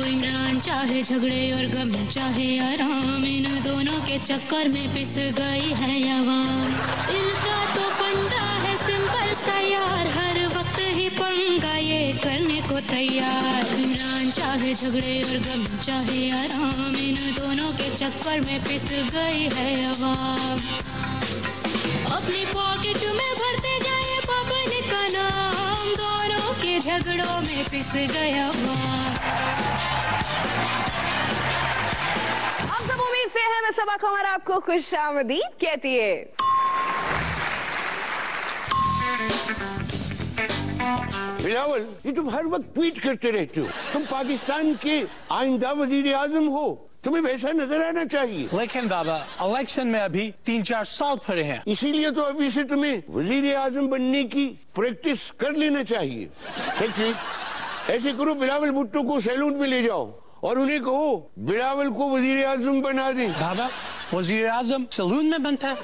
इमरान चाहे झगड़े और गम चाहे आराम, इन दोनों के चक्कर में पिस गई है आवाम। इनका तो फंडा है सिंपल सा यार, हर वक्त ही पंगा ये करने को तैयार। इमरान चाहे झगड़े और गम चाहे आराम, इन दोनों के चक्कर में पिस गई है आवाम। अपनी पॉकेट में भरते जाए पब्लिक का नाम, दोनों के झगड़ों में पिस गया आवाम। आप सब उम्मीद से हैं, मैं सबा खबर आपको खुशामदीद कहती है। बिलावल, ये तुम हर वक्त ट्वीट करते रहते हो, तुम पाकिस्तान के आइंदा वजीर आजम हो, तुम्हें वैसा नजर आना चाहिए। लेकिन बाबा, इलेक्शन में अभी 3-4 साल पड़े हैं, इसीलिए तो अभी से तुम्हें वजीर आजम बनने की प्रैक्टिस कर लेना चाहिए। सेक्रेटरी, ऐसे करो, बिलावल भुट्टो को सैलून में ले जाओ और उन्हें कहो बिलावल को वजीर आजम बना दे। बाबा, वजीर आजम सैलून में बनता है?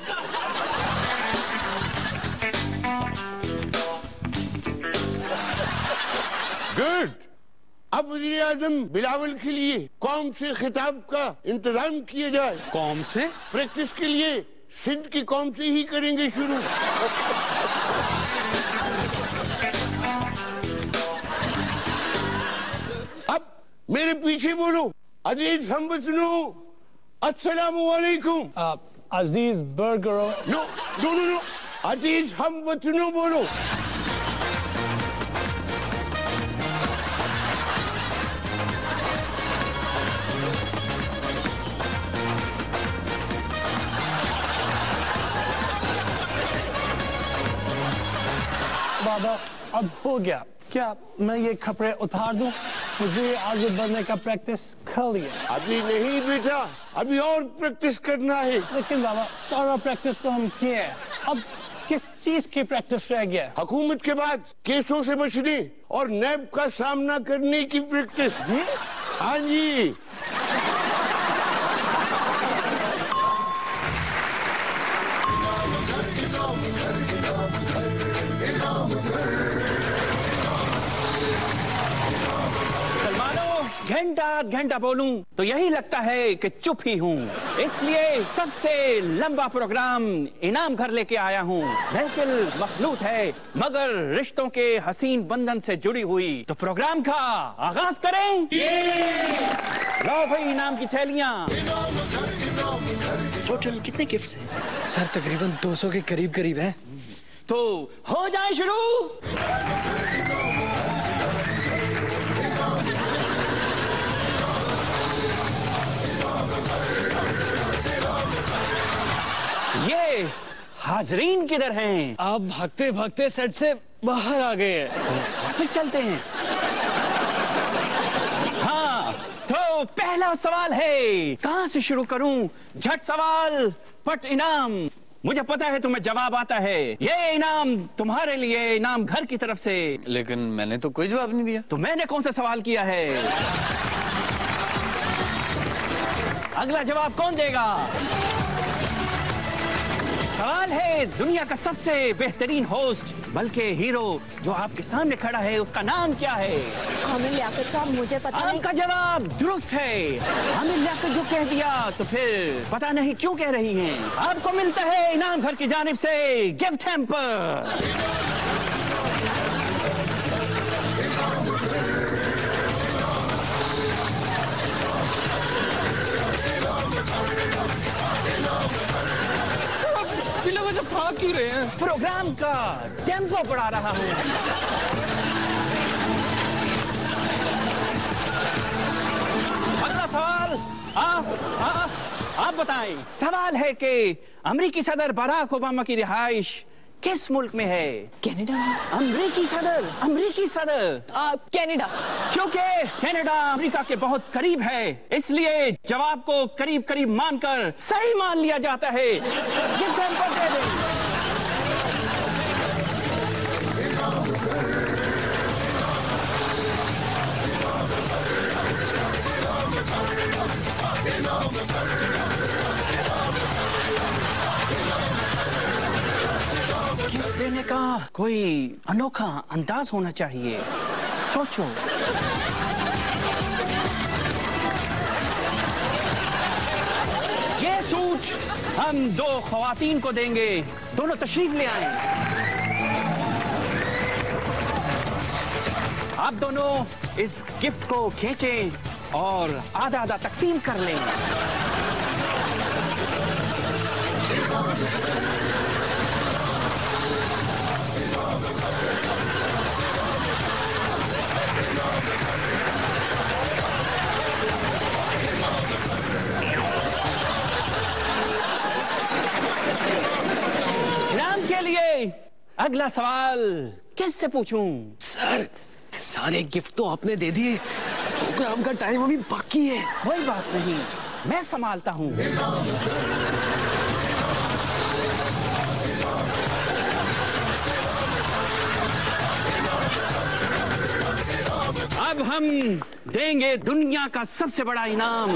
गुड। अब वजीर आजम बिलावल के लिए कौम से खिताब का इंतजाम किया जाए। कौम से? प्रैक्टिस के लिए सिंध की कौम से ही करेंगे शुरू। अब मेरे पीछे बोलो, अजीज हमवतनो, अस्सलामु अलैकुम। अजीज बर्गरो। नो नो नो नो, अजीज हमवतनो बोलो। बाबा, अब हो गया। क्या मैं ये कपड़े उतार दूं? मुझे आगे बढ़ने का प्रैक्टिस कर लिया। अभी नहीं बेटा, अभी और प्रैक्टिस करना है। लेकिन बाबा, सारा प्रैक्टिस तो हम किए हैं, अब किस चीज की प्रैक्टिस रह गया? हुकूमत के बाद केसों से बचने और नैब का सामना करने की प्रैक्टिस। हाँ जी। घंटा घंटा बोलूं तो यही लगता है कि चुप ही हूँ, इसलिए सबसे लंबा प्रोग्राम इनाम घर लेके आया हूँ। महफिल मखलूत है मगर रिश्तों के हसीन बंधन से जुड़ी हुई, तो प्रोग्राम का आगाज करें। लो भाई इनाम की थैलियाँ। टोटल कितने गिफ्ट्स हैं? सर तकरीबन 200 के करीब करीब है। तो हो जाए शुरू। ये हाजरीन किधर हैं? आप भागते भागते सेट से बाहर आ गए हैं। वापस चलते हैं। हाँ, तो पहला सवाल है, कहाँ से शुरू करूं? झट सवाल पट इनाम। मुझे पता है तुम्हें जवाब आता है। ये इनाम तुम्हारे लिए, इनाम घर की तरफ से। लेकिन मैंने तो कोई जवाब नहीं दिया। तो मैंने कौन सा सवाल किया है? अगला जवाब कौन देगा? सवाल है, दुनिया का सबसे बेहतरीन होस्ट बल्कि हीरो जो आपके सामने खड़ा है, उसका नाम क्या है? आमिर लियाकत साहब, मुझे पता नहीं। आपका जवाब दुरुस्त है। आमिर लियाकत जो कह दिया तो फिर पता नहीं क्यों कह रही हैं। आपको मिलता है इनाम घर की जानिब से गिफ्ट हैम्पर। भाग क्यों रहे हैं? प्रोग्राम का टेम्पो बढ़ा रहा हूँ। अगला सवाल आप बताएं। सवाल है कि अमेरिकी सदर बराक ओबामा की रिहाइश किस मुल्क में है? कनाडा में। अमेरिकी सदर कनाडा। क्योंकि कनाडा अमेरिका के बहुत करीब है, इसलिए जवाब को करीब करीब मानकर सही मान लिया जाता है। गिफ्ट हैम्पर दे दें। देने का कोई अनोखा अंदाज होना चाहिए। सोचो। ये सूट हम दो ख्वातीन को देंगे, दोनों तशरीफ ले आए। आप दोनों इस गिफ्ट को खींचें और आधा आधा तकसीम कर लें। इनाम के लिए अगला सवाल किससे पूछूं? सर, सारे गिफ्ट तो आपने दे दिए, प्रोग्राम का टाइम अभी बाकी है। कोई बात नहीं, मैं संभालता हूं। अब हम देंगे दुनिया का सबसे बड़ा इनाम,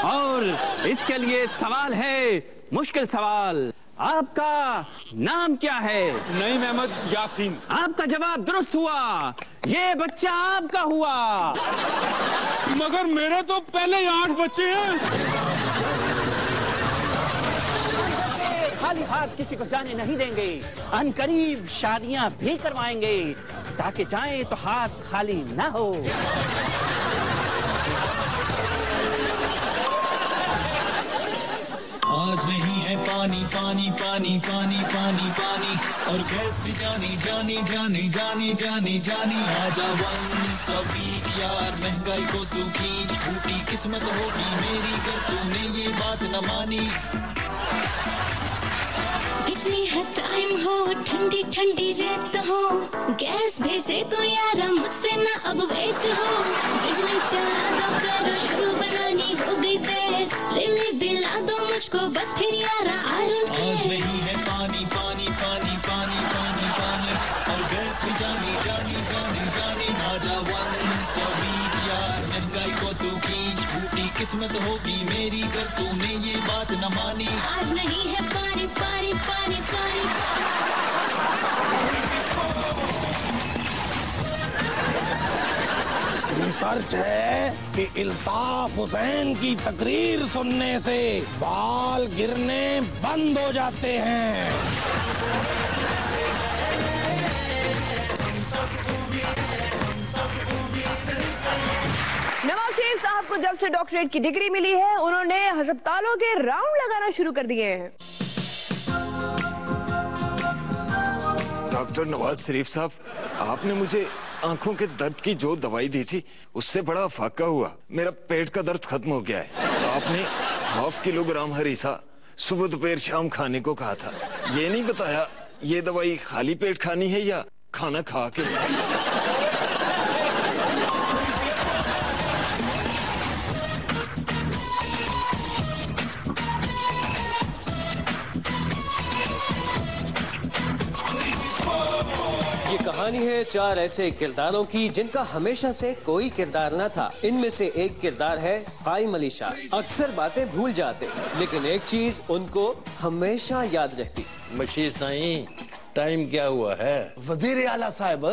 और इसके लिए सवाल है, मुश्किल सवाल। आपका नाम क्या है? नईम अहमद यासीन। आपका जवाब दुरुस्त हुआ, ये बच्चा आपका हुआ। मगर मेरे तो पहले ही 8 बच्चे हैं। खाली हाथ किसी को जाने नहीं देंगे, अनकरीब शादियां भी करवाएंगे, ताकि जाए तो हाथ खाली ना हो। आज नहीं है पानी पानी पानी पानी पानी पानी, और गैस भी जानी जानी जानी जानी जानी जानी। आजा वंस अ वीक यार, महंगाई को तू खींच, फूटी किस्मत होगी मेरी अगर तूने ये बात न मानी। बिजली है टाइम हो, ठंडी ठंडी रेत हो, गैस भेज दे तो यारा मुझसे ना अब वेट हो। बिजली चला दो, करो शुरू, बनानी हो गई देर, रिलीफ दिला दो मुझको बस फिर यारा I don't care। आज नहीं है पानी पानी पानी पानी पानी पानी, और गैस भी जानी जानी जानी जानी। आजा वंस अ वीक यार, महंगाई को तू खींच, फूटी किस्मत होगी मेरी अगर तूने ये बात न मानी। आज नहीं है पानी पानी पानी पानी। रिसर्च है कि इल्ताफ हुसैन की तकरीर सुनने से बाल गिरने बंद हो जाते हैं। नवाज शरीफ साहब को जब से डॉक्टरेट की डिग्री मिली है, उन्होंने अस्पतालों के राउंड लगाना शुरू कर दिए हैं। डॉक्टर नवाज शरीफ साहब, आपने मुझे आंखों के दर्द की जो दवाई दी थी उससे बड़ा फाका हुआ। मेरा पेट का दर्द खत्म हो गया है। आपने 1/2 किलोग्राम हरीसा सुबह दोपहर शाम खाने को कहा था, ये नहीं बताया ये दवाई खाली पेट खानी है या खाना खा के। ये कहानी है 4 ऐसे किरदारों की जिनका हमेशा से कोई किरदार न था। इनमें से एक किरदार है कायम अली शाह। अक्सर बातें भूल जाते, लेकिन एक चीज उनको हमेशा याद रहती। मशीर साईं, टाइम क्या हुआ है? वजीर आला साहब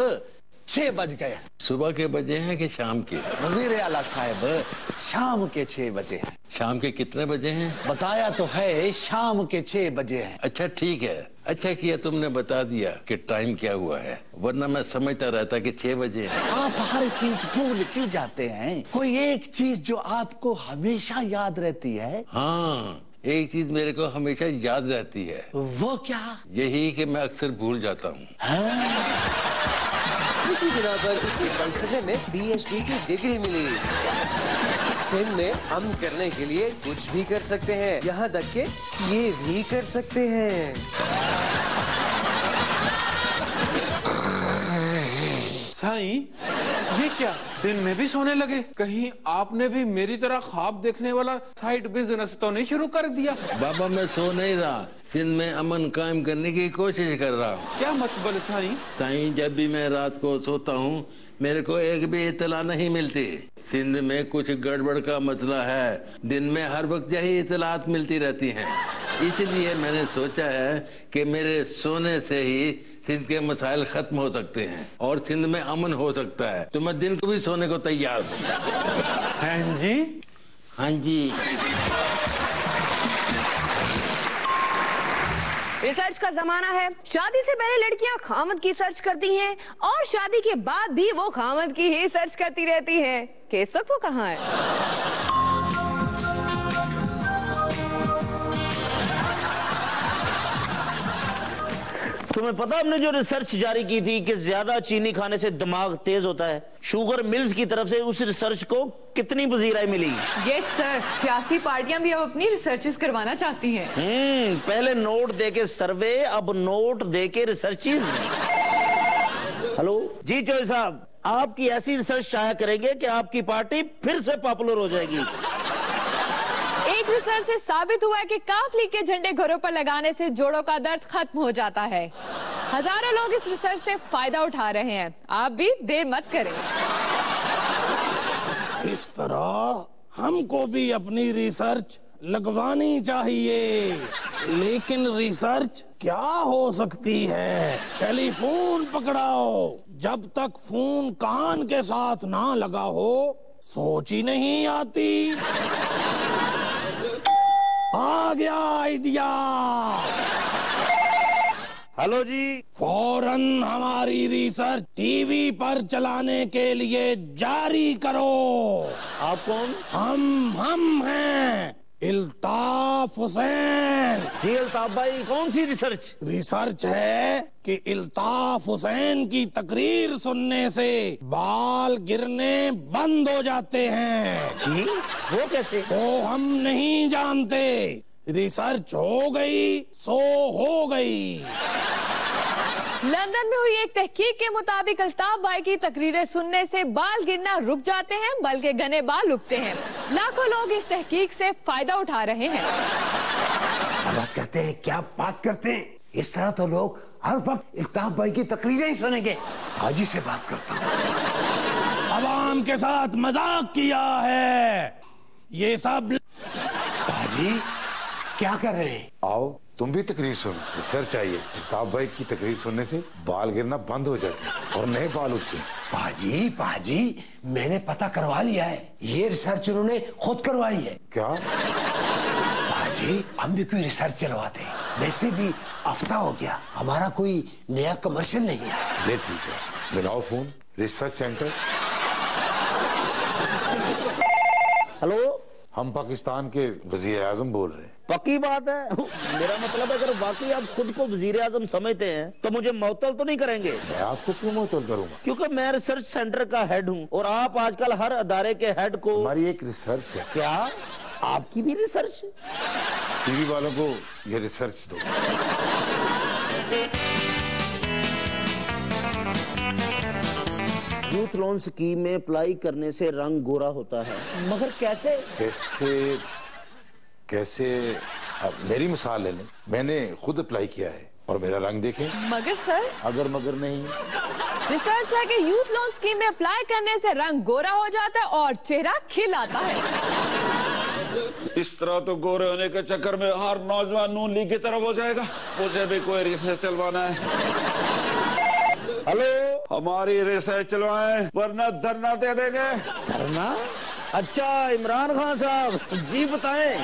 6 बज गए। सुबह के बजे हैं कि शाम के? वजीर आला साहब शाम के 6 बजे हैं। शाम के कितने बजे हैं? बताया तो है शाम के 6 बजे हैं। अच्छा ठीक है, अच्छा किया तुमने बता दिया कि टाइम क्या हुआ है, वरना मैं समझता रहता कि 6 बजे है। आप हर चीज भूल के जाते हैं, कोई एक चीज जो आपको हमेशा याद रहती है। हाँ, एक चीज मेरे को हमेशा याद रहती है। वो क्या? यही कि मैं अक्सर भूल जाता हूँ। इसी बिना पर उसे फलसफे में PhD की डिग्री मिली। सिंध में हम करने के लिए कुछ भी कर सकते हैं, यहाँ तक के ये भी कर सकते हैं। साईं, ये क्या दिन में भी सोने लगे? कहीं आपने भी मेरी तरह ख्वाब देखने वाला साइड बिजनेस तो नहीं शुरू कर दिया? बाबा मैं सो नहीं रहा, सिंध में अमन कायम करने की कोशिश कर रहा हूँ। क्या मतलब साईं? साईं, जब भी मैं रात को सोता हूँ मेरे को एक भी इतला नहीं मिलती। सिंध में कुछ गड़बड़ का मसला है, दिन में हर वक्त यही इतलात मिलती रहती हैं। इसलिए मैंने सोचा है कि मेरे सोने से ही सिंध के मसाइल खत्म हो सकते हैं और सिंध में अमन हो सकता है। तो मैं दिन को भी सोने को तैयार हूँ। हाँ जी, हाँ जी। रिसर्च का जमाना है। शादी से पहले लड़कियां खामद की सर्च करती हैं और शादी के बाद भी वो खामद की ही सर्च करती रहती हैं कि इस वक्त वो कहाँ है। तुम्हें पता हमने जो रिसर्च जारी की थी कि ज्यादा चीनी खाने से दिमाग तेज होता है, शुगर मिल्स की तरफ से उस रिसर्च को कितनी वज़ीराई मिली? यस सर, सियासी पार्टियां भी अब अपनी रिसर्चेस करवाना चाहती हैं। पहले नोट दे के सर्वे, अब नोट दे के रिसर्चेस। हेलो जी चौधरी साहब, आपकी ऐसी रिसर्च शाया करेंगे कि आपकी पार्टी फिर से पॉपुलर हो जाएगी। एक रिसर्च से साबित हुआ है कि काफ लीग के झंडे घरों पर लगाने से जोड़ों का दर्द खत्म हो जाता है। हजारों लोग इस रिसर्च से फायदा उठा रहे हैं, आप भी देर मत करें। इस तरह हमको भी अपनी रिसर्च लगवानी चाहिए। लेकिन रिसर्च क्या हो सकती है? टेलीफोन पकड़ाओ, जब तक फोन कान के साथ ना लगा हो सोच ही नहीं आती। आ गया आइडिया। हेलो जी, फौरन हमारी रिसर्च टीवी पर चलाने के लिए जारी करो। आप कौन? हम हैं इल्ताफ हुसैन। जी इल्ताफ भाई, कौन सी रिसर्च? रिसर्च है कि इल्ताफ हुसैन की तकरीर सुनने से बाल गिरने बंद हो जाते हैं। जी वो कैसे? वो हम नहीं जानते। रिसर्च हो गई सो हो गई। लंदन में हुई एक तहकीक के मुताबिक अल्ताफ भाई की तकरीरें सुनने से बाल गिरना रुक जाते हैं, बल्कि घने बाल उगते हैं। लाखों लोग इस तहकीक से फायदा उठा रहे हैं। बात करते हैं, क्या बात करते हैं? इस तरह तो लोग हर वक्त अल्ताफ भाई की तकरीरें ही सुनेंगे। हाजी से बात करता हूँ। अवाम के साथ मजाक किया है ये सब। हाजी क्या कर रहे हैं? आओ तुम भी तकरीर सुन। रिसर्च आई है, अल्ताफ भाई की तकरीर सुनने से बाल गिरना बंद हो जाते हैं और नए बाल उगते हैं। पाजी मैंने पता करवा लिया है, ये रिसर्च उन्होंने खुद करवाई है। क्या? पाजी हम भी कोई रिसर्च चलवाते हैं। वैसे भी हफ्ता हो गया, हमारा कोई नया कमर्शियल नहीं है। ये ठीक है, मिलाओ फोन। Research centre. हेलो, हम पाकिस्तान के वजीर आजम बोल रहे हैं। पक्की बात है? मेरा मतलब है, अगर वाकई आप खुद को वजीर आजम समझते हैं तो मुझे मुअत्तल तो नहीं करेंगे? मैं आपको क्यों मुअत्तल करूंगा? क्योंकि मैं रिसर्च सेंटर का हेड हूँ और आप आजकल हर अदारे के हेड को। हमारी एक रिसर्च है। क्या आपकी भी रिसर्च? टीवी वालों को ये रिसर्च दो। यूथ लोन स्कीम में अप्लाई करने से रंग गोरा होता है, मगर कैसे? कैसे अब मेरी मिसाल ले लें। मैंने खुद अप्लाई किया है और मेरा रंग देखें। मगर सर, अगर मगर नहीं। रिसर्च है कि यूथ लोन स्कीम में अप्लाई करने से रंग गोरा हो जाता है और चेहरा खिल आता है। इस तरह तो गोरे होने के चक्कर में हर नौजवान नून लीग की तरफ हो जाएगा। मुझे भी कोई रिसर्च चलवाना है। हेलो, हमारी रिसर्च चलवाएं वरना धरना दे देंगे। धरना? अच्छा इमरान खान साहब, जी बताएं।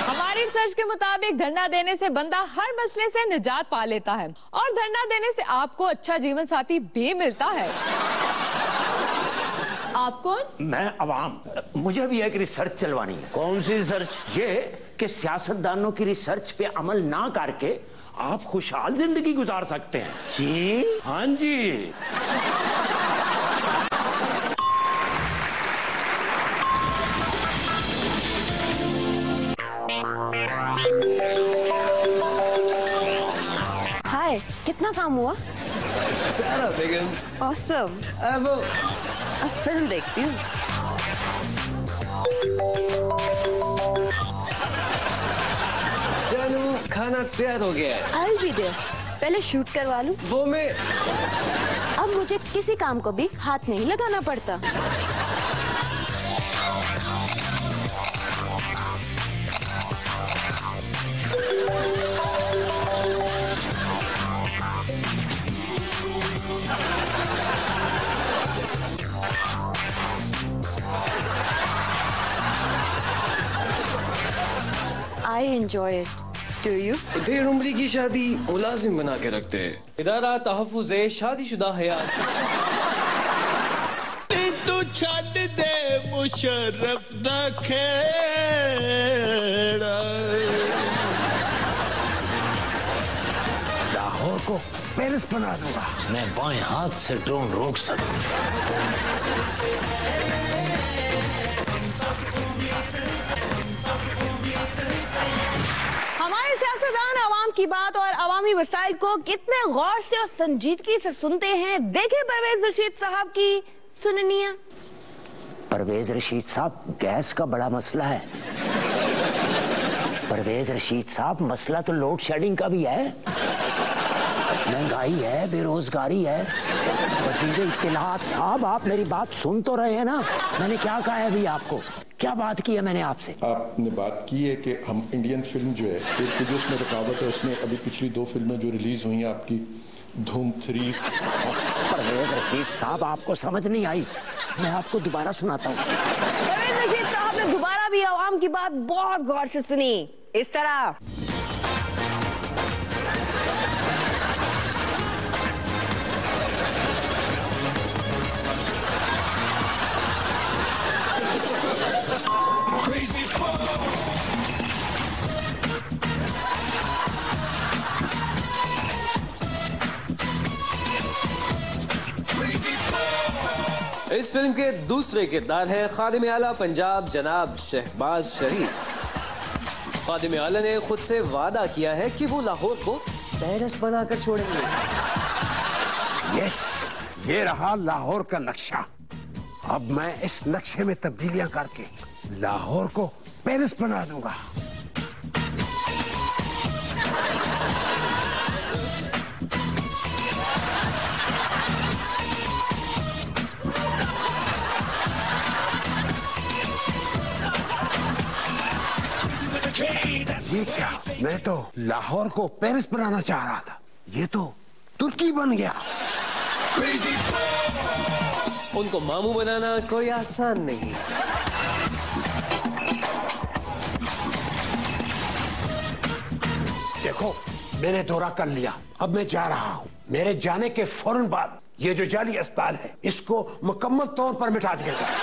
हमारी रिसर्च के मुताबिक धरना देने से बंदा हर मसले से निजात पा लेता है और धरना देने से आपको अच्छा जीवन साथी भी मिलता है। आप कौन? मैं अवाम। मुझे भी एक रिसर्च चलवानी है। कौन सी रिसर्च? ये कि सियासतदानों की रिसर्च पे अमल ना करके आप खुशहाल जिंदगी गुजार सकते हैं। जी हाँ जी। हाय, कितना काम हुआ? सारा बेगम। ऑसम। अब फिल्म देखती हूँ। जानू खाना तैयार हो गया है। I'll be there। पहले शूट करवा लूं। वो मैं। अब मुझे किसी काम को भी हाथ नहीं लगाना पड़ता। I enjoy it. Do you? ढेर उम्री की शादी मुलाजिम बना के रखते हैं। इदारा तहफ़्फ़ुज़ शादीशुदा हयात। तू छड़ दे मुशर्रफ दा खेड़ा। लाहौर को पेरिस बना दूंगा। मैं बाएं हाथ से ड्रोन रोक सकूं। हमारे सियासतदान आवाम की बात और अवामी वसाइल को कितने गौर से और संजीदगी से सुनते हैं। देखे परवेज रशीद साहब की सुननिया। परवेज रशीद साहब, गैस का बड़ा मसला है। परवेज रशीद साहब, मसला तो लोड शेडिंग का भी है, महंगाई है, बेरोजगारी है। वज़ीर इत्तिलात साहब, आप मेरी बात सुन तो रहे हैं ना? मैंने क्या कहा है अभी आपको? क्या बात की है मैंने आपसे? आपने बात की है कि हम इंडियन फिल्म जो है, एक तो जो उसमें रुकावट है, उसमें अभी पिछली 2 फिल्में जो रिलीज हुई हैं आपकी, धूम 3। परवेज रशीद साहब, आपको समझ नहीं आई, मैं आपको दोबारा सुनाता हूँ। परवेज रशीद साहब ने दोबारा भी आवाम की बात बहुत गौर से सुनी, इस तरह। इस फिल्म के दूसरे किरदार हैं खादिम आला पंजाब जनाब शहबाज शरीफ। खादिम आला ने खुद से वादा किया है कि वो लाहौर को पेरिस बनाकर छोड़ेंगे। यस, ये रहा लाहौर का नक्शा। अब मैं इस नक्शे में तब्दीलियां करके लाहौर को पेरिस बना दूंगा। ये क्या, मैं तो लाहौर को पेरिस बनाना चाह रहा था, ये तो तुर्की बन गया। उनको मामू बनाना कोई आसान नहीं। देखो, मैंने दौरा कर लिया, अब मैं जा रहा हूँ। मेरे जाने के फौरन बाद ये जो जाली अस्पताल है, इसको मुकम्मल तौर पर मिटा दिया जाए।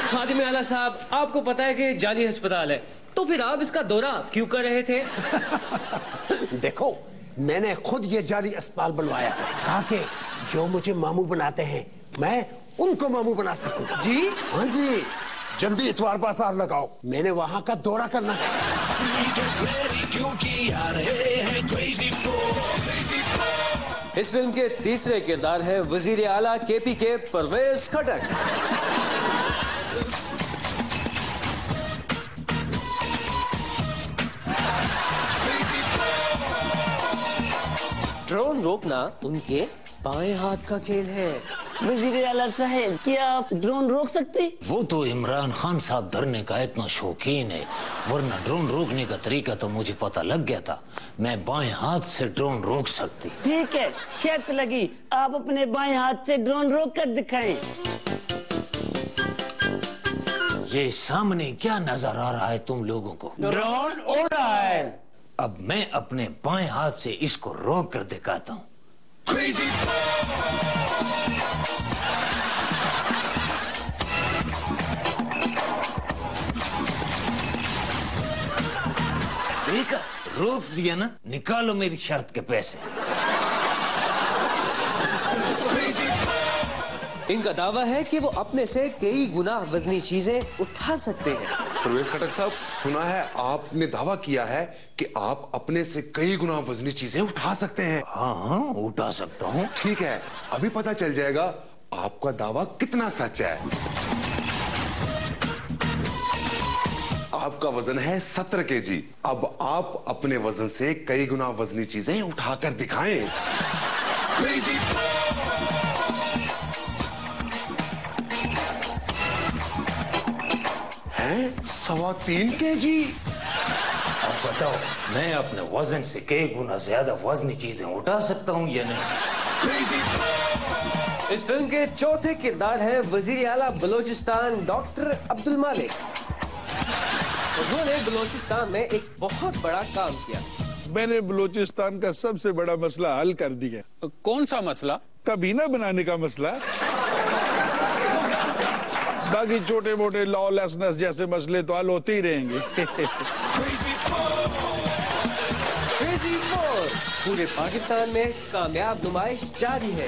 खादिम आला साहब, आपको पता है कि जाली अस्पताल है, तो फिर आप इसका दौरा क्यों कर रहे थे? देखो, मैंने खुद ये जाली अस्पताल बनवाया ताकि जो मुझे मामू बनाते हैं, मैं उनको मामू बना सकूं। जी? हाँ जी, जल्दी इतवार बाजार लगाओ, मैंने वहाँ का दौरा करना है। इस फिल्म के तीसरे किरदार है वजीर आला KPK परवेज खटक। ड्रोन रोकना उनके बाएं हाथ का खेल है। वजीर आला साहब, क्या आप ड्रोन रोक सकते? वो तो इमरान खान साहब धरने का इतना शौकीन है, वरना ड्रोन रोकने का तरीका तो मुझे पता लग गया था। मैं बाएं हाथ से ड्रोन रोक सकती। ठीक है, शर्त लगी, आप अपने बाएं हाथ से ड्रोन रोक कर दिखाएं। ये सामने क्या नजर आ रहा है तुम लोगों को? ड्रोन उड़ रहा है। अब मैं अपने बाएं हाथ से इसको रोक कर दिखाता हूँ। देखा, रोक दिया ना? निकालो मेरी शर्त के पैसे। इनका दावा है कि वो अपने से कई गुना वजनी चीजें उठा सकते हैं। परवेज खटक साहब, सुना है आपने दावा किया है कि आप अपने से कई गुना वजनी चीजें उठा सकते हैं। हाँ, उठा सकता हूँ। ठीक है, अभी पता चल जाएगा आपका दावा कितना सच है। आपका वजन है 17 kg। अब आप अपने वजन से कई गुना वजनी चीजें उठाकर दिखाएं। हैं? 3.25 kg। अब बताओ, मैं अपने वजन से कई गुना ज्यादा वजनी चीजें उठा सकता हूँ या नहीं? इस फिल्म के चौथे किरदार है वजीर आला बलोचिस्तान डॉक्टर अब्दुल मालिक। उन्होंने बलूचिस्तान में एक बहुत बड़ा काम किया। मैंने बलूचिस्तान का सबसे बड़ा मसला हल कर दिया। कौन सा मसला? कबीना बनाने का मसला। बाकी छोटे मोटे लॉलेसनेस जैसे मसले तो हल होते ही रहेंगे। क्रेजी 4 पूरे पाकिस्तान में कामयाब नुमाइश जारी है।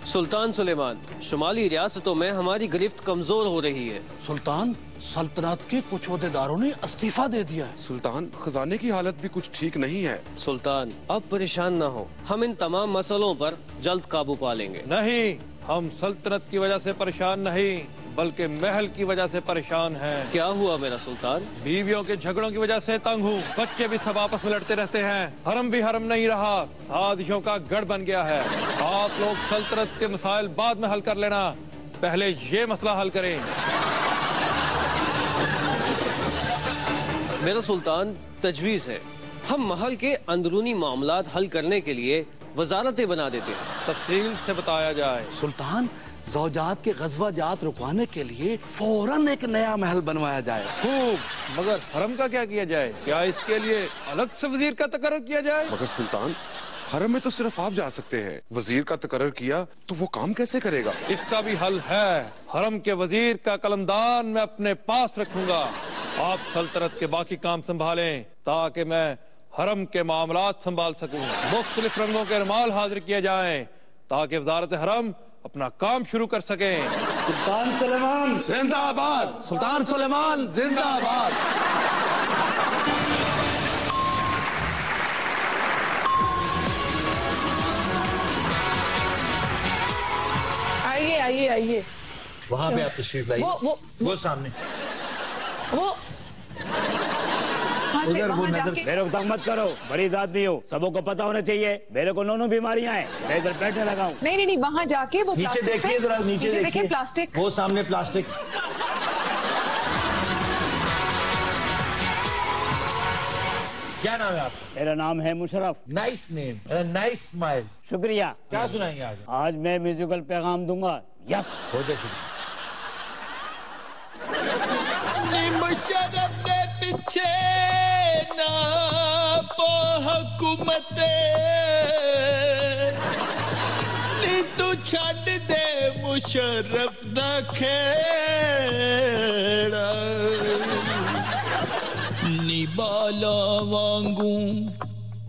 सुल्तान सुलेमान, शुमाली रियासतों में हमारी गिरफ्त कमजोर हो रही है। सुल्तान, सल्तनत के कुछ ओहदेदारों ने इस्तीफा दे दिया है। सुल्तान, खजाने की हालत भी कुछ ठीक नहीं है। सुल्तान, अब परेशान ना हो, हम इन तमाम मसलों पर जल्द काबू पा लेंगे। नहीं, हम सल्तनत की वजह से परेशान नहीं, बल्कि महल की वजह से परेशान हैं। क्या हुआ मेरा सुल्तान? बीवियों के झगड़ों की वजह से तंग हूँ। बच्चे भी सब आपस में लड़ते रहते हैं। हरम भी हरम नहीं रहा, साजिशों का गढ़ बन गया है। आप लोग सल्तनत के मसाइल बाद में हल कर लेना, पहले ये मसला हल करें। मेरा सुल्तान, तजवीज है हम महल के अंदरूनी मामलात हल करने के लिए वजारतें बना देते हैं। तफसील से बताया जाए। सुल्तान, ज़ौजात के ग़ज़वाजात रुकवाने के लिए फौरन एक नया महल बनवाया जाए। खूब, मगर हरम का क्या किया जाए? क्या इसके लिए अलग से वजीर का तकर्रुर किया जाए? मगर सुल्तान, हरम में तो सिर्फ आप जा सकते हैं। वजीर का तकर्रुर किया तो वो काम कैसे करेगा? इसका भी हल है। हरम के वजीर का कलमदान मैं अपने पास रखूंगा। आप सल्तनत के बाकी काम संभालें ताकि मैं हरम के मामलात संभाल सकूं। मुख्तलिफ रंगों के रुमाल हाजिर किए जाएं ताकि वजारत हरम अपना काम शुरू कर सकें। सुल्तान सुलेमान जिंदाबाद! सुल्तान सुलेमान जिंदाबाद! आइए आइए आइए। वहाँ पे आप तशरीफ लाइए। वो सामने वो उधर वो नजर। मेरे को तंग मत करो, बड़ी आदमी हो, सबों को पता होना चाहिए मेरे को नोनों बीमारियां हैं। मैं इधर बैठने लगा हूँ। नहीं नहीं नहीं, वहाँ जाके वो नीचे देखिए जरा, नीचे देखिए प्लास्टिक। वो सामने प्लास्टिक। क्या नाम है आपका? मेरा नाम है Musharraf. Nice name, nice smile. शुक्रिया। क्या सुनाएंगे आज? आज मैं म्यूजिकल पैगाम दूंगा। यस, हो जाए शुरू। मुशर्रफ दे पीछे ना पो हुकूमत नी तू छड़ दे मुशर्रफ दा खेड़ा नी बाला वांगू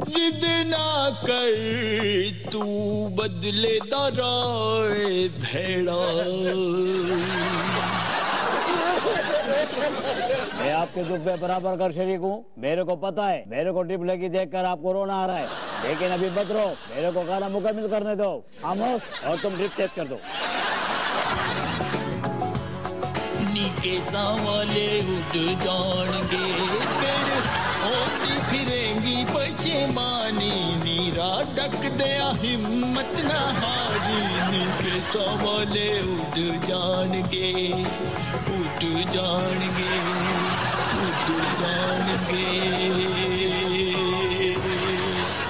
जिद ना कर तू बदले दा राय भेड़ा। मैं आपके दुख पे बराबर कर शरीक हूँ। मेरे को पता है, मेरे को टिप लगी देखकर आपको रोना आ रहा है, लेकिन अभी मत रो, मेरे को गाना मुकम्मल करने दो। खामोश, और तुम टिप तेज कर दो। नीचे वाले उठ जाएंगे फिर होती फिरेंगी पशेमानी नीरा ढक दिया हिम्मत न हारी। नीचे वाले उठ जाएंगे उठ जाएंगे उठ जाएंगे।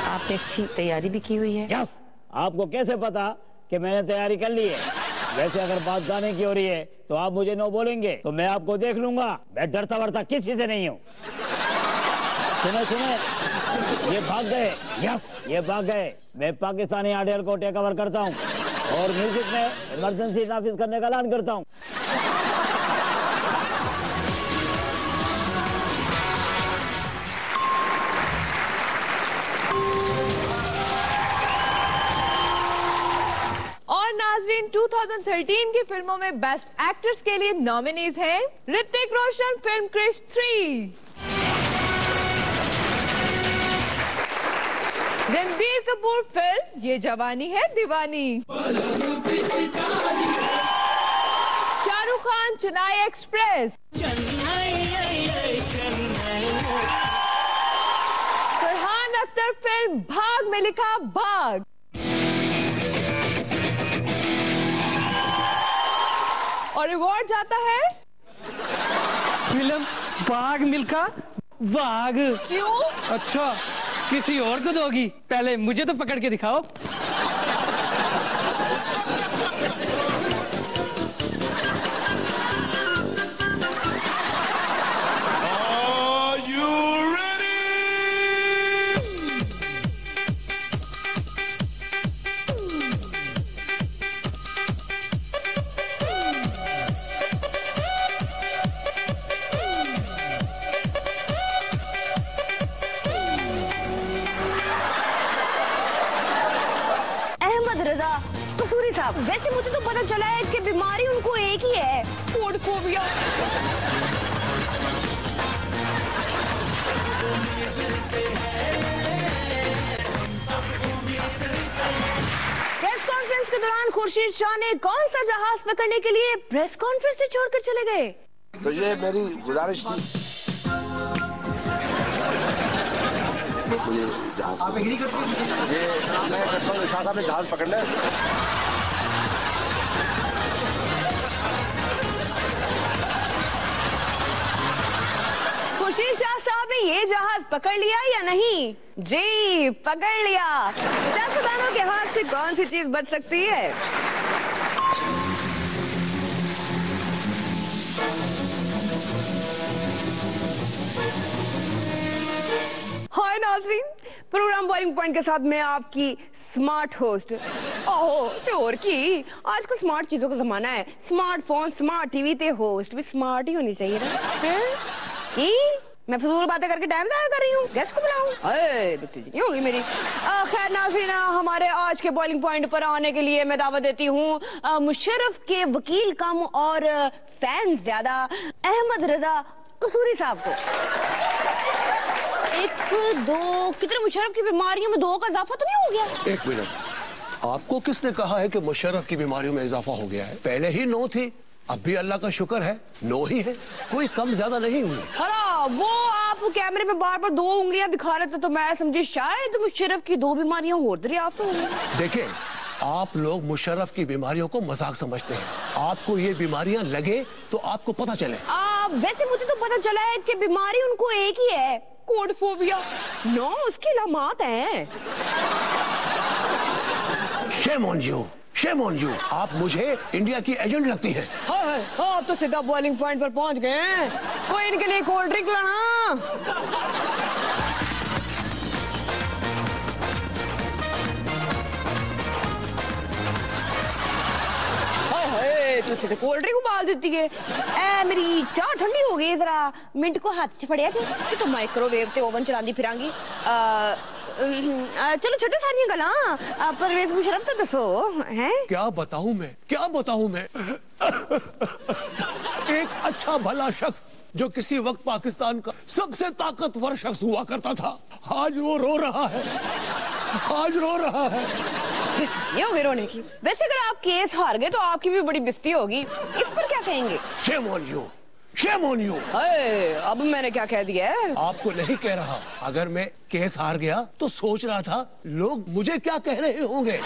आपने अच्छी तैयारी भी की हुई है। यस, आपको कैसे पता कि मैंने तैयारी कर ली है? वैसे अगर बात गाने की हो रही है तो आप मुझे नो बोलेंगे तो मैं आपको देख लूंगा। मैं डरता वरता किसी से नहीं हूँ। सुने सुने, ये भाग गए। यस, ये भाग गए। मैं पाकिस्तानी आइडल को टेक ओवर करता हूँ और म्यूजिक में इमरजेंसी नाफिज करने का ऐलान करता हूँ। और नाज़रीन, 2013 की फिल्मों में बेस्ट एक्टर्स के लिए नॉमिनीज हैं ऋतिक रोशन फिल्म क्रिश 3, रणबीर कपूर फिल्म ये जवानी है दीवानी, शाहरुख खान चेन्नई एक्सप्रेस, फरहान अख्तर फिल्म भाग में लिखा भाग, और रिवॉर्ड जाता है फिल्म बाघ मिल्खा बाघ। क्यों? अच्छा, किसी और को दोगी? पहले मुझे तो पकड़ के दिखाओ। कसूरी साहब, वैसे मुझे तो पता चला है कि बीमारी उनको एक ही है, कोडफोबिया। प्रेस कॉन्फ्रेंस के दौरान खुर्शीद शाह ने कौन सा जहाज पकड़ने के लिए प्रेस कॉन्फ्रेंस से छोड़कर चले गए? तो ये मेरी गुजारिश थी, मुझे जहाज आप एग्री करते हैं? ये मैं करता हूँ, शाह साहब ने जहाज पकड़ना है। खुर्शीद शाह साहब ने ये जहाज पकड़ लिया या नहीं? जी पकड़ लिया। सियासतदानों के हाथ से कौन सी चीज बच सकती है? हाय नाज़रीन, प्रोग्राम बॉइलिंग पॉइंट के साथ मैं आपकी स्मार्ट होस्ट। ओहो तो और की, आजकल स्मार्ट चीजों का जमाना है। स्मार्टफोन, स्मार्ट टीवी ते होस्ट भी स्मार्ट ही होनी चाहिए ना। कि मैं फजूल बातें करके टाइम ज़ाया कर रही हूँ, गेस्ट को बुलाऊं? नहीं होगी मेरी। खैर नाज़रीन, हमारे आज के बॉइलिंग पॉइंट पर आने के लिए मैं दावत देती हूँ मुशर्रफ के वकील कम और फैन ज्यादा अहमद रजा कसूरी साहब को। एक दो कितने मुशर्रफ की बीमारियों में 2 का इजाफा तो नहीं हो गया? 1 मिनट, आपको किसने कहा है कि मुशर्रफ की बीमारियों में इजाफा हो गया है? पहले ही 9 थी, अब भी अल्लाह का शुक्र है 9 ही है, कोई कम ज्यादा नहीं हुई। वो आप कैमरे पे बार बार 2 उंगलियां दिखा रहे थे तो मैं समझी शायद मुशर्रफ की 2 बीमारियां और दरियाफ्त हो गई। देखिए, आप लोग मुशर्रफ की बीमारियों को मजाक समझते हैं। आपको ये बीमारियां लगे तो आपको पता चले। वैसे मुझे तो पता चला है कि बीमारी उनको एक ही है, कोडफोबिया। 9 उसकी अलामत हैं। Shame on you, shame on you, आप मुझे इंडिया की एजेंट लगती हैं। आप तो सीधा बॉइलिंग पॉइंट पर पहुंच गए हैं। कोई इनके लिए कोल्ड ड्रिंक लाना। तो सीधे कोल्ड ड्रिंक उबाल देती है। मेरी चाह ठंडी हो गई, जरा मिनट को हाथ च फड़िया थे कि तो माइक्रोवेव ते ओवन चलांदी फिरांगी। चलो छोटे सारियां गल्लां, परवेज मुशर्रफ तो दसो हैं। क्या बताऊं मैं, क्या बताऊं मैं। एक अच्छा भला शख्स जो किसी वक्त पाकिस्तान का सबसे ताकतवर शख्स हुआ करता था, आज वो रो रहा है, आज रो रहा है। बेइज्जती हो गई रोने की। वैसे अगर आप केस हार गए तो आपकी भी बड़ी बेइज्जती होगी, इस पर क्या कहेंगे? Shame on you, shame on you. अब मैंने क्या कह दिया है? आपको नहीं कह रहा, अगर मैं केस हार गया तो सोच रहा था लोग मुझे क्या कह रहे होंगे।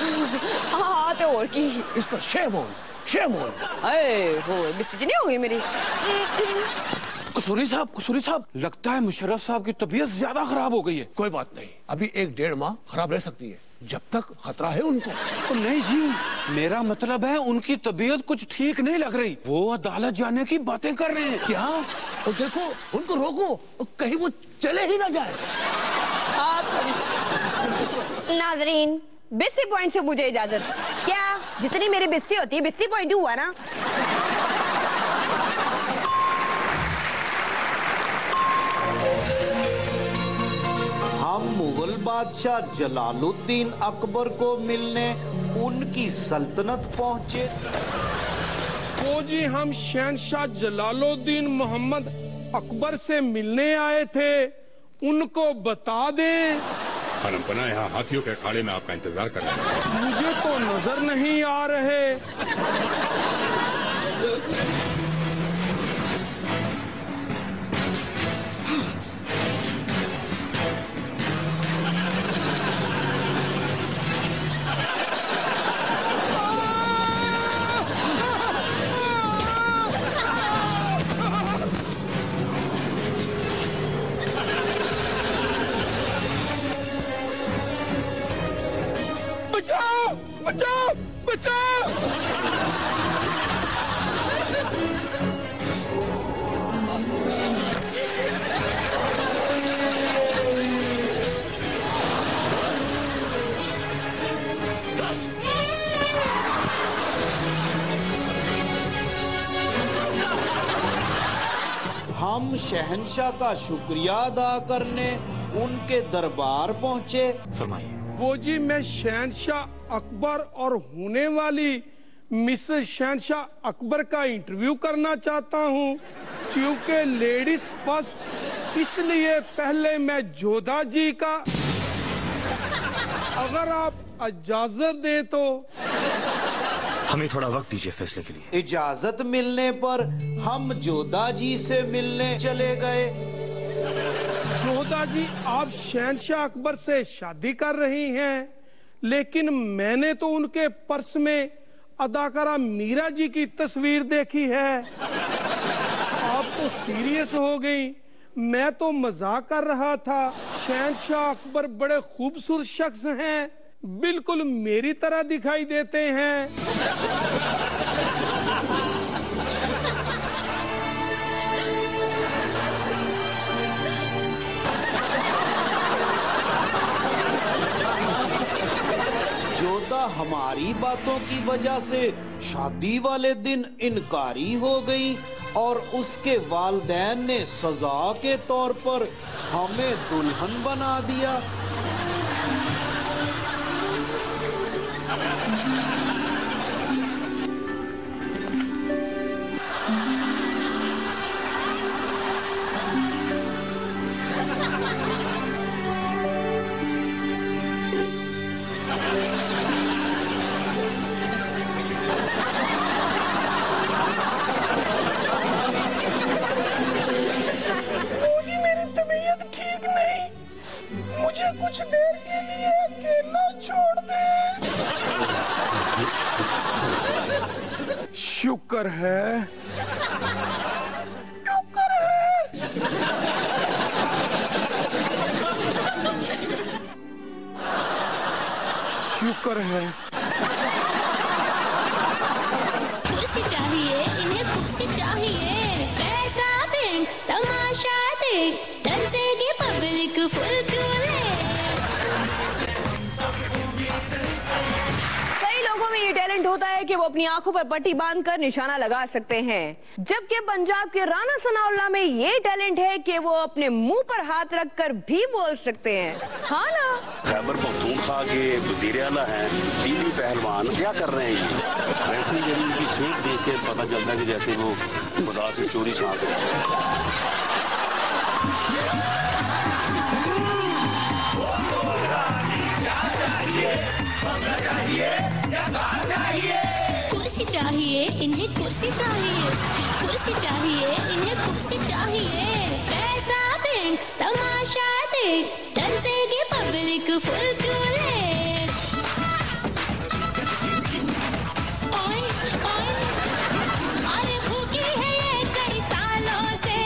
हाँ तो और की। इस पर शेम ऑन, शेम ऑन। बेइज्जती नहीं होगी मेरी। कसूरी साहब, लगता है मुशर्रफ साहब की तबीयत ज्यादा खराब हो गई है। कोई बात नहीं, अभी 1-1.5 माह खराब रह सकती है, जब तक खतरा है उनको। तो नहीं जी, मेरा मतलब है उनकी तबीयत कुछ ठीक नहीं लग रही, वो अदालत जाने की बातें कर रहे हैं। क्या? और देखो, उनको रोको, कहीं वो चले ही ना जाए। नाजरीन, बेइज्जती पॉइंट से मुझे इजाजत। क्या जितनी मेरी बेइज्जती होती है, बेइज्जती पॉइंट ही हुआ ना। हम मुगल बादशाह जलालुद्दीन अकबर को मिलने उनकी सल्तनत पहुंचे। वो जी, हम शहनशाह जलालुद्दीन मोहम्मद अकबर से मिलने आए थे, उनको बता दें। पना यहाँ हाथियों के अखाड़े में आपका इंतजार कर रहे हैं। मुझे तो नजर नहीं आ रहे। हम शहंशाह का शुक्रिया अदा करने उनके दरबार पहुंचे। फरमाइए। वो जी मैं शहंशाह अकबर और होने वाली मिसेस शहंशाह अकबर का इंटरव्यू करना चाहता हूँ, क्योंकि लेडीज फर्स्ट, इसलिए पहले मैं जोधा जी का, अगर आप इजाजत दें तो। हमें थोड़ा वक्त दीजिए फैसले के लिए। इजाजत मिलने पर हम जोधा जी से मिलने चले गए। जोधा जी, आप शहंशाह अकबर से शादी कर रही हैं, लेकिन मैंने तो उनके पर्स में अदाकारा मीरा जी की तस्वीर देखी है। आप तो सीरियस हो गई, मैं तो मजाक कर रहा था। शहंशाह अकबर बड़े खूबसूरत शख्स हैं, बिल्कुल मेरी तरह दिखाई देते हैं। जोधा हमारी बातों की वजह से शादी वाले दिन इनकारी हो गई और उसके वालिदैन ने सजा के तौर पर हमें दुल्हन बना दिया। मुझे कुछ देर के लिए अकेला छोड़ दे। शुक्र है, शुक्र है। कुर्सी चाहिए इन्हें, कुर्सी चाहिए, पैसा बैंक तमाशा देख, तरसेगी पब्लिक फुल चूल्हे। कई लोगों में ये टैलेंट होता है कि वो अपनी आंखों पर पट्टी बांधकर निशाना लगा सकते हैं, जबकि पंजाब के राणा सनाउल्लाह में ये टैलेंट है कि वो अपने मुंह पर हाथ रखकर भी बोल सकते हैं। हाँ ना? खैबर पख्तूनख्वा के वजीर आला हैं, दिल्ली पहलवान, क्या कर रहे हैं ये? वैसे ही इनकी शेख देख के पता चलता है कि जैसे वो खुदा से चोरी सांस रहे। कुर्सी चाहिए इन्हें, कुर्सी चाहिए, कुर्सी चाहिए इन्हें, कुर्सी चाहिए, पैसा बैंक तमाशा देख, तरसेगी पब्लिक फुल चूल्हे। ओए ओए, अरे भूखी है ये कई सालों से,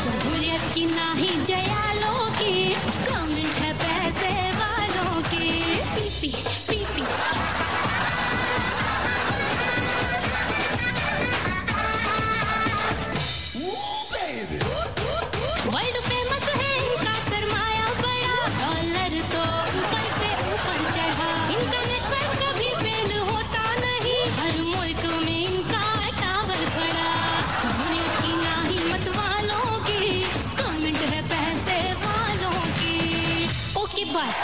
जमहूरियत की नाही जयालों की, गवर्नमेंट है पैसे वालों की। पीपी पीपी वर्ल्ड फेमस है इनका सरमाया बड़ा, डॉलर तो ऊपर से ऊपर चढ़ा, इनका नेटवर्क कभी फेल होता नहीं, हर मुल्क में इनका टावर खड़ा, जमहूरियत की नाही मत वालों की, गवर्नमेंट है पैसे वालों की। ओके बस।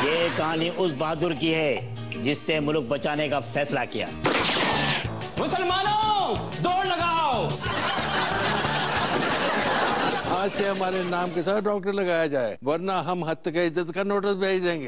ये कहानी उस बहादुर की है जिसने मुल्क बचाने का फैसला किया। मुसलमानों दौड़ लगाओ। आज से हमारे नाम के साथ डॉक्टर लगाया जाए, वरना हम हत्या का इज्जत का नोटिस भेज देंगे।